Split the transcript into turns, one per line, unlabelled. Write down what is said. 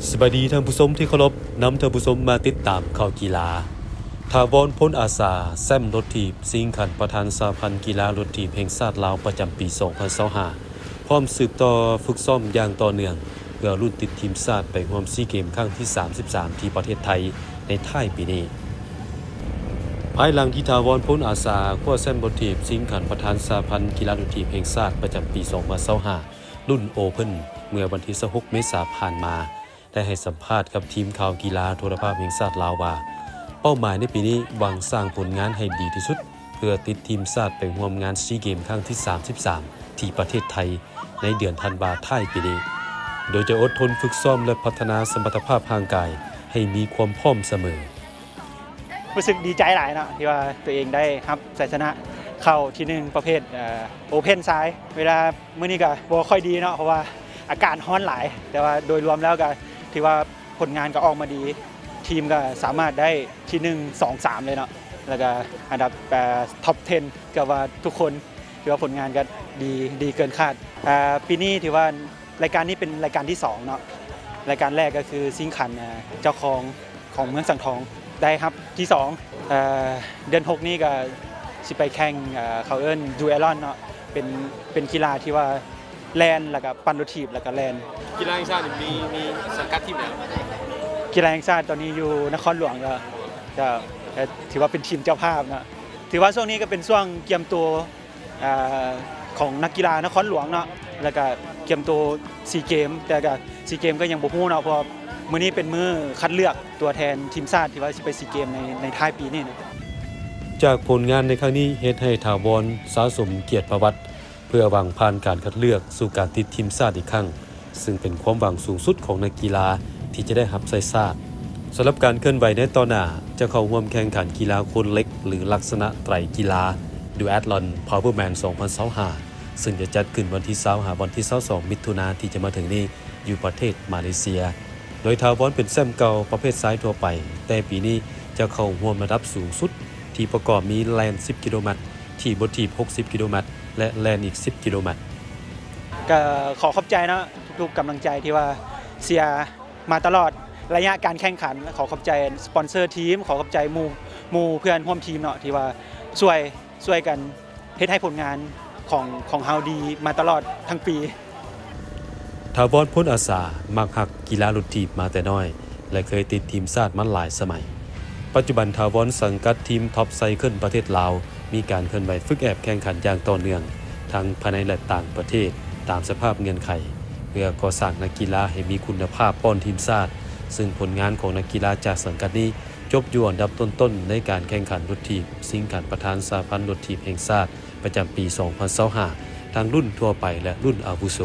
สวัสดีท่านผู้ชมที่เคารพนำท่านผู้ชมมาติดตามข่าวกีฬาถาวรพ้นอาสาแซมรถถีบสิงขันประธานสหพันธ์กีฬารถถีบแห่งชาติลาวประจำปี 2025พร้อมสืบต่อฝึกซ้อมอย่างต่อเนื่องเพื่อรุ่นติดทีมชาติไปร่วมซีเกมครั้งที่ 33 ที่ประเทศไทยในท้ายปีนี้ภายหลังที่ถาวรพ้นอาสาคว้าแซมรถถีบสิงขันประธานสหพันธ์กีฬารถถีบแห่งชาติประจำปี 2025รุ่นโอเพ่นเมื่อวันที่ 16 เมษายนผ่านมาได้ให้สัมภาษณ์กับทีมข่าวกีฬาโทรภาพแห่งชาติลาวว่าเป้าหมายในปีนี้หวังสร้างผลงานให้ดีที่สุดเพื่อติดทีมชาติไปร่วมงานซีเกมครั้งที่ 33 ที่ประเทศไทยในเดือนธันวาคมท้ายปีนี้โดยจะอดทนฝึกซ้อมและพัฒนาสมรรถภาพร่างกายให้มีความพร้อมเสมอ
รู้สึกดีใจหลายนะที่ว่าตัวเองได้รับชัยชนะเข้าที่หนึ่งประเภทโอเพ่นซ้ายเวลามื้อนี้ก็บ่ค่อยดีเนาะเพราะว่าอากาศร้อนหลายแต่ว่าโดยรวมแล้วก็ถือว่าผลงานก็ออกมาดีทีมก็สามารถได้ที่1 2 3เลยเนาะแล้วก็อันดับท็อป 10ก็ว่าทุกคนถือว่าผลงานก็ดีเกินคาดปีนี้ถือว่ารายการนี้เป็นรายการที่2เนาะรายการแรกก็คือซิงขันเจ้าของเมืองสังทองได้ครับที่2เดือน6นี้ก็สิไปแข่งเขาเอิ้นดูเอลอนเนาะเป็นกีฬาที่ว่าแลนแล้วก็ปั่นรถถีบแล้วก็แลน
กีฬาแห่งชาติมีสังกัดทีมไหน
กีฬาแห่งชาติตอนนี้อยู่นครหลวงก็ถือว่าเป็นทีมเจ้าภาพนะถือว่าช่วงนี้ก็เป็นช่วงเตรียมตัวของนักกีฬานครหลวงเนาะแล้วก็เตรียมตัวซีเกมแต่ก็ซีเกมก็ยังบ่ฮู้เนาะเพราะมื้อนี้เป็นมื้อคัดเลือกตัวแทนทีมชาติที่ว่าสิไปซีเกมในท้ายปีนี้นะ
จากผลงานในครั้งนี้เฮ็ดให้ถาวรสะสมเกียรติประวัติเพื่อหวังผ่านการคัดเลือกสู่การติดทีมชาติอีกครั้งซึ่งเป็นความหวังสูงสุดของนักกีฬาที่จะได้รับใช้ชาติสำหรับการเคลื่อนไหวในต่อหน้าจะเข้าร่วมแข่งขันกีฬาคนเล็กหรือลักษณะไตรกีฬาดูแอตลอนพาวเวอร์แมน 2025ซึ่งจะจัดขึ้นวันที่20ถึงวันที่22มิถุนายนที่จะมาถึงนี้อยู่ประเทศมาเลเซียโดยถาวรเป็นแชมป์เก่าประเภทซ้ายทั่วไปแต่ปีนี้จะเข้าร่วมระดับสูงสุดที่ประกอบมีแลน10กิโลเมตรที่บทถีบ60กิโลเมตรและแลนอีก10กิโลเมตร
ก็ขอขอบใจนะทุกๆกำลังใจที่ว่าเชียร์มาตลอดระยะการแข่งขันขอขอบใจสปอนเซอร์ทีมขอขอบใจหมู่เพื่อนร่วมทีมเนาะที่ว่าช่วยกันเฮ็ดให้ผลงานของเฮาดีมาตลอดทั้งปี
ถาวรพ้นอาสามักหักกีฬารถถีบมาแต่น้อยและเคยติดทีมชาติมาหลายสมัยปัจจุบันถาวรสังกัดทีมท็อปไซเคิลประเทศลาวมีการเคลื่อนไหวฝึกแอบแข่งขันอย่างต่อเนื่องทั้งภายในและต่างประเทศตามสภาพเงื่อนไขเพื่อก่อสร้างนักกีฬาให้มีคุณภาพป้อนทีมชาติซึ่งผลงานของนักกีฬาจากสังกัดนี้จบอยู่อันดับต้นๆในการแข่งขันรถถีบสิงขันประธานสหพันธ์รถถีบแห่งชาติประจำปี 2025ทั้งรุ่นทั่วไปและรุ่นอาวุโส